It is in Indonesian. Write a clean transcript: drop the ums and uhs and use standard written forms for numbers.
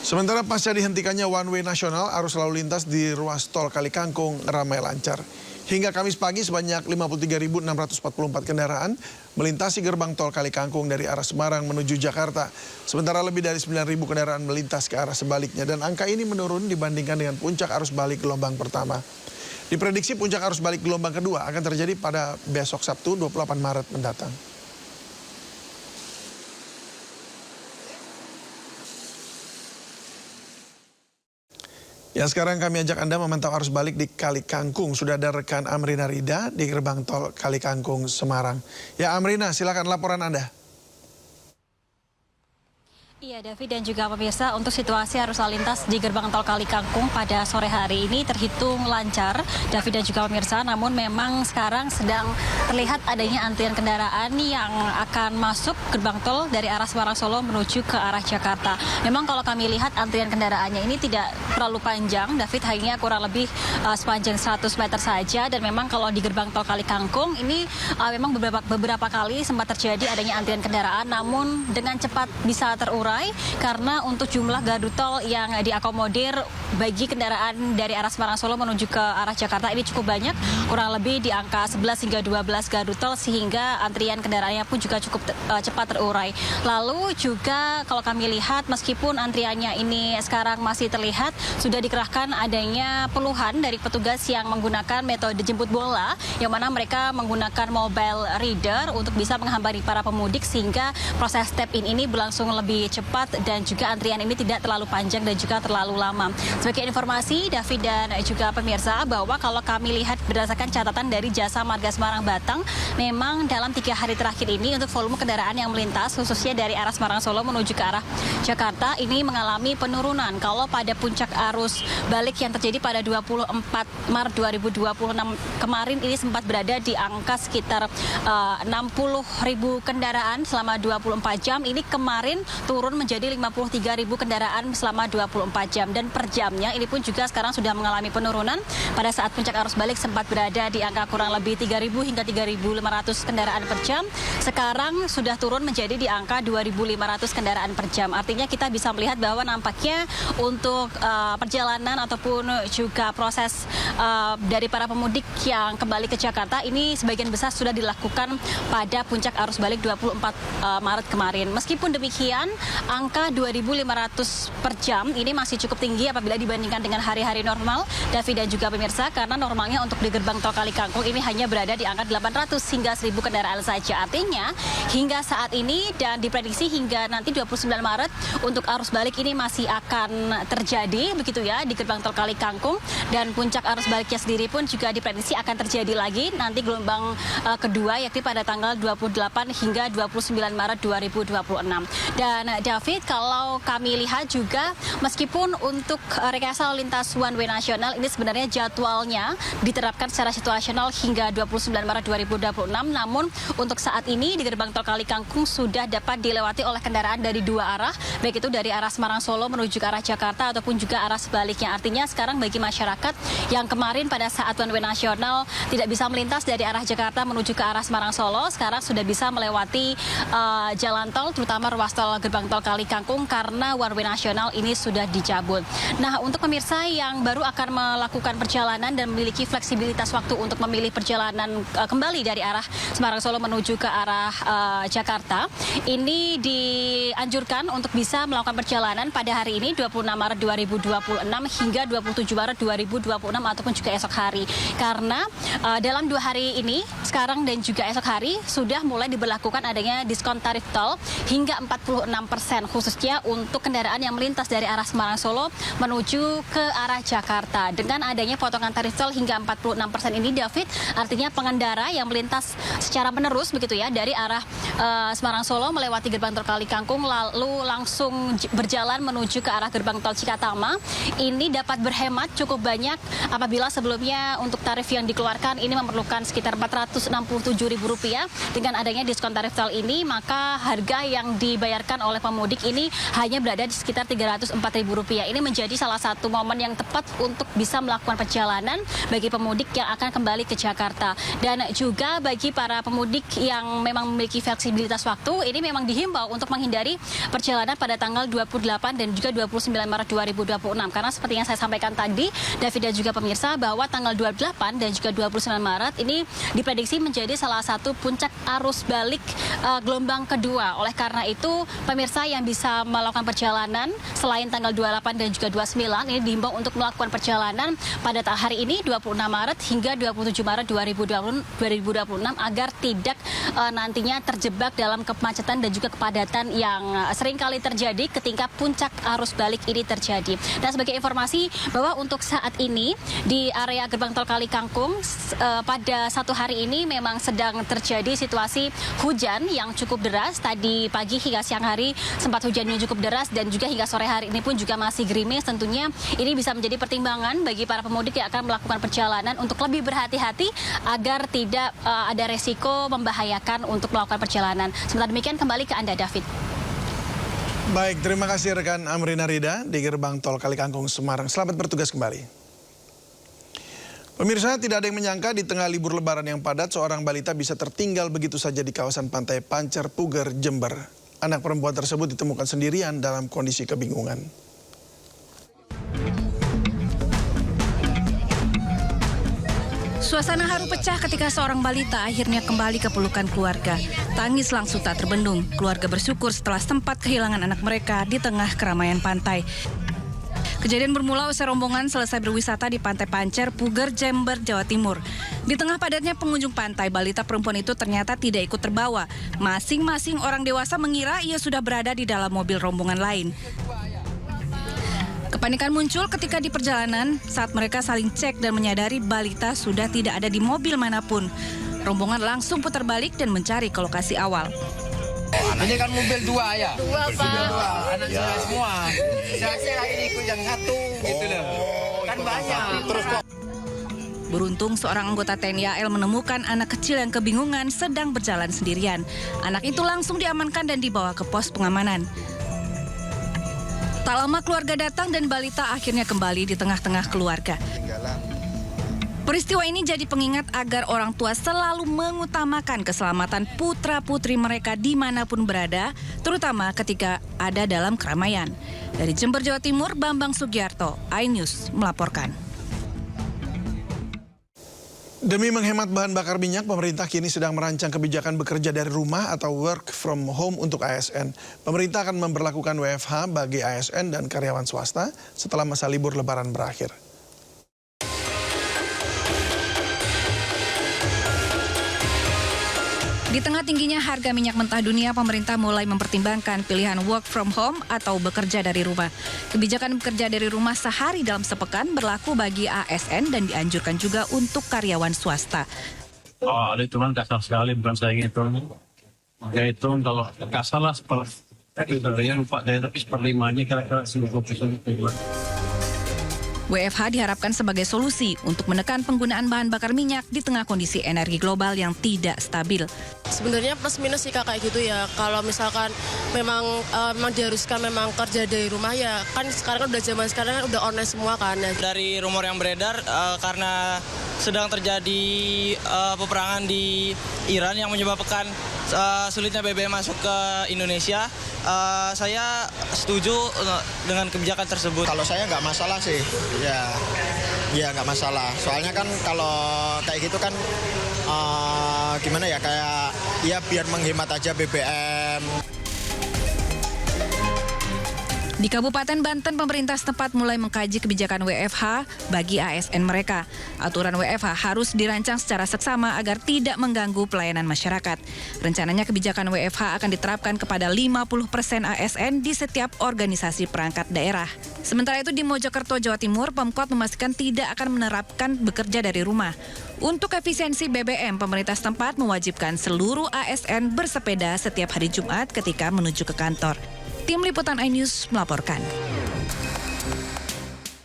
Sementara pasca dihentikannya one way nasional, arus lalu lintas di ruas tol Kali Kangkung ramai lancar. Hingga Kamis pagi sebanyak 53.644 kendaraan melintasi gerbang tol Kali Kangkung dari arah Semarang menuju Jakarta. Sementara lebih dari 9.000 kendaraan melintas ke arah sebaliknya dan angka ini menurun dibandingkan dengan puncak arus balik gelombang pertama. Diprediksi puncak arus balik gelombang kedua akan terjadi pada besok Sabtu 28 Maret mendatang. Ya, sekarang kami ajak Anda memantau arus balik di Kali Kangkung. Sudah ada rekan Amrina Rida di gerbang tol Kali Kangkung, Semarang. Ya, Amrina, silakan laporan Anda. Iya, David dan juga pemirsa, untuk situasi arus lalu lintas di gerbang tol Kali Kangkung pada sore hari ini terhitung lancar, David dan juga pemirsa. Namun memang sekarang sedang terlihat adanya antrian kendaraan yang akan masuk gerbang tol dari arah Semarang Solo menuju ke arah Jakarta. Memang kalau kami lihat antrian kendaraannya ini tidak terlalu panjang, David, hanya kurang lebih sepanjang 100 meter saja. Dan memang kalau di gerbang tol Kali Kangkung ini memang beberapa kali sempat terjadi adanya antrian kendaraan, namun dengan cepat bisa terurai karena untuk jumlah gardu tol yang diakomodir bagi kendaraan dari arah Semarang Solo menuju ke arah Jakarta ini cukup banyak, kurang lebih di angka 11 hingga 12 gardu tol, sehingga antrian kendaraannya pun juga cukup cepat terurai. Lalu juga kalau kami lihat, meskipun antriannya ini sekarang masih terlihat, sudah dikerahkan adanya puluhan dari petugas yang menggunakan metode jemput bola, yang mana mereka menggunakan mobile reader untuk bisa menghampiri para pemudik, sehingga proses tap in ini berlangsung lebih cepat dan juga antrian ini tidak terlalu panjang dan juga terlalu lama. Sebagai informasi, David dan juga pemirsa, bahwa kalau kami lihat berdasarkan catatan dari Jasa Marga Semarang Batang, memang dalam 3 hari terakhir ini untuk volume kendaraan yang melintas khususnya dari arah Semarang Solo menuju ke arah Jakarta ini mengalami penurunan. Kalau pada puncak arus balik yang terjadi pada 24 Maret 2026 kemarin ini sempat berada di angka sekitar 60.000 kendaraan selama 24 jam. Ini kemarin turun menjadi 53.000 kendaraan selama 24 jam. Dan per jamnya ini pun juga sekarang sudah mengalami penurunan. Pada saat puncak arus balik sempat berada di angka kurang lebih 3.000 hingga 3.500 kendaraan per jam. Sekarang sudah turun menjadi di angka 2.500 kendaraan per jam. Artinya kita bisa melihat bahwa nampaknya untuk perjalanan ataupun juga proses dari para pemudik yang kembali ke Jakarta ini sebagian besar sudah dilakukan pada puncak arus balik 24 Maret kemarin. Meskipun demikian, angka 2.500 per jam ini masih cukup tinggi apabila dibandingkan dengan hari-hari normal, David dan juga pemirsa, karena normalnya untuk di gerbang tol Kali Kangkung ini hanya berada di angka 800 hingga 1.000 kendaraan saja. Artinya hingga saat ini dan diprediksi hingga nanti 29 Maret untuk arus balik ini masih akan terjadi begitu ya di gerbang tol Kali Kangkung, dan puncak arus baliknya sendiri pun juga diprediksi akan terjadi lagi nanti gelombang kedua, yakni pada tanggal 28 hingga 29 Maret 2026. Dan David, kalau kami lihat juga meskipun untuk rekayasa lalu lintas one way nasional ini sebenarnya jadwalnya diterapkan secara situasional hingga 29 Maret 2026, namun untuk saat ini di gerbang tol Kali Kangkung sudah dapat dilewati oleh kendaraan dari 2 arah, baik itu dari arah Semarang Solo menuju ke arah Jakarta ataupun juga arah sebaliknya. Artinya sekarang bagi masyarakat yang kemarin pada saat one way nasional tidak bisa melintas dari arah Jakarta menuju ke arah Semarang Solo, sekarang sudah bisa melewati jalan tol, terutama ruas tol gerbang tol Kali Kangkung, karena one way nasional ini sudah dicabut. Nah, untuk pemirsa yang baru akan melakukan perjalanan dan memiliki fleksibilitas waktu untuk memilih perjalanan kembali dari arah Semarang Solo menuju ke arah Jakarta, ini dianjurkan untuk bisa melakukan perjalanan pada hari ini 26 Maret 2026 hingga 27 Maret 2026 ataupun juga esok hari. Karena dalam 2 hari ini, sekarang dan juga esok hari, sudah mulai diberlakukan adanya diskon tarif tol hingga 46%, khususnya untuk kendaraan yang melintas dari arah Semarang Solo menuju ke arah Jakarta. Dengan adanya potongan tarif tol hingga 46% ini, David, artinya pengendara yang melintas secara menerus begitu ya dari arah Semarang Solo melewati gerbang tol Kali Kangkung lalu langsung berjalan menuju ke arah gerbang tol Cikatama ini dapat berhemat cukup banyak apabila sebelumnya untuk tarif yang dikeluarkan ini memerlukan sekitar Rp467.000. Dengan adanya diskon tarif tol ini, maka harga yang dibayarkan oleh pemerintah pemudik ini hanya berada di sekitar Rp304.000. Ini menjadi salah satu momen yang tepat untuk bisa melakukan perjalanan bagi pemudik yang akan kembali ke Jakarta. Dan juga bagi para pemudik yang memang memiliki fleksibilitas waktu, ini memang dihimbau untuk menghindari perjalanan pada tanggal 28 dan juga 29 Maret 2026. Karena seperti yang saya sampaikan tadi, David dan juga pemirsa, bahwa tanggal 28 dan juga 29 Maret ini diprediksi menjadi salah satu puncak arus balik gelombang kedua. Oleh karena itu, pemirsa yang bisa melakukan perjalanan selain tanggal 28 dan juga 29 ini dihimbau untuk melakukan perjalanan pada hari ini 26 Maret hingga 27 Maret 2026 agar tidak nantinya terjebak dalam kemacetan dan juga kepadatan yang seringkali terjadi ketika puncak arus balik ini terjadi. Dan sebagai informasi bahwa untuk saat ini di area gerbang tol Kali Kangkung pada satu hari ini memang sedang terjadi situasi hujan yang cukup deras. Tadi pagi hingga siang hari sempat hujan yang cukup deras dan juga hingga sore hari ini pun juga masih gerimis. Tentunya ini bisa menjadi pertimbangan bagi para pemudik yang akan melakukan perjalanan untuk lebih berhati-hati agar tidak ada resiko membahayakan untuk melakukan perjalanan. Sementara demikian kembali ke Anda, David. Baik, terima kasih rekan Amrina Rida di gerbang tol Kali Kangkung Semarang. Selamat bertugas kembali. Pemirsa, tidak ada yang menyangka di tengah libur lebaran yang padat, seorang balita bisa tertinggal begitu saja di kawasan pantai Pancer, Puger, Jember. Anak perempuan tersebut ditemukan sendirian dalam kondisi kebingungan. Suasana haru pecah ketika seorang balita akhirnya kembali ke pelukan keluarga. Tangis langsung tak terbendung. Keluarga bersyukur setelah sempat kehilangan anak mereka di tengah keramaian pantai. Kejadian bermula usai rombongan selesai berwisata di Pantai Pancer, Puger, Jember, Jawa Timur. Di tengah padatnya pengunjung pantai, balita perempuan itu ternyata tidak ikut terbawa. Masing-masing orang dewasa mengira ia sudah berada di dalam mobil rombongan lain. Kepanikan muncul ketika di perjalanan saat mereka saling cek dan menyadari balita sudah tidak ada di mobil manapun. Rombongan langsung putar balik dan mencari ke lokasi awal. Ini kan mobil dua ya? Dua, Pak. Dua, anak saya semua. Saya lagi ikut yang satu gitu loh. Kan banyak. Terus kok. Beruntung seorang anggota TNI AL menemukan anak kecil yang kebingungan sedang berjalan sendirian. Anak itu langsung diamankan dan dibawa ke pos pengamanan. Tak lama keluarga datang dan balita akhirnya kembali di tengah-tengah keluarga. Peristiwa ini jadi pengingat agar orang tua selalu mengutamakan keselamatan putra-putri mereka dimanapun berada, terutama ketika ada dalam keramaian. Dari Jember, Jawa Timur, Bambang Sugiarto, iNews melaporkan. Demi menghemat bahan bakar minyak, pemerintah kini sedang merancang kebijakan bekerja dari rumah atau work from home untuk ASN. Pemerintah akan memberlakukan WFH bagi ASN dan karyawan swasta setelah masa libur lebaran berakhir. Di tengah tingginya harga minyak mentah dunia, pemerintah mulai mempertimbangkan pilihan work from home atau bekerja dari rumah. Kebijakan bekerja dari rumah sehari dalam sepekan berlaku bagi ASN dan dianjurkan juga untuk karyawan swasta. Oh, ada hitungan kasar sekali, bukan saya ngitung. Ya hitung kalau kasar lah sepertinya lupa dari tapi seperlimanya kira-kira 50%. WFH diharapkan sebagai solusi untuk menekan penggunaan bahan bakar minyak di tengah kondisi energi global yang tidak stabil. Sebenarnya plus minus sih Kak, kayak gitu ya. Kalau misalkan memang diharuskan memang kerja dari rumah ya, kan sekarang kan udah zaman sekarang kan udah online semua kan. Dari rumor yang beredar karena sedang terjadi peperangan di Iran yang menyebabkan sulitnya BBM masuk ke Indonesia, saya setuju dengan kebijakan tersebut. Kalau saya nggak masalah sih, ya nggak masalah. Soalnya kan kalau kayak gitu kan gimana ya, kayak ya biar menghemat aja BBM. Di Kabupaten Banten, pemerintah setempat mulai mengkaji kebijakan WFH bagi ASN mereka. Aturan WFH harus dirancang secara seksama agar tidak mengganggu pelayanan masyarakat. Rencananya kebijakan WFH akan diterapkan kepada 50% ASN di setiap organisasi perangkat daerah. Sementara itu di Mojokerto, Jawa Timur, Pemkot memastikan tidak akan menerapkan bekerja dari rumah. Untuk efisiensi BBM, pemerintah setempat mewajibkan seluruh ASN bersepeda setiap hari Jumat ketika menuju ke kantor. Tim Liputan iNews melaporkan.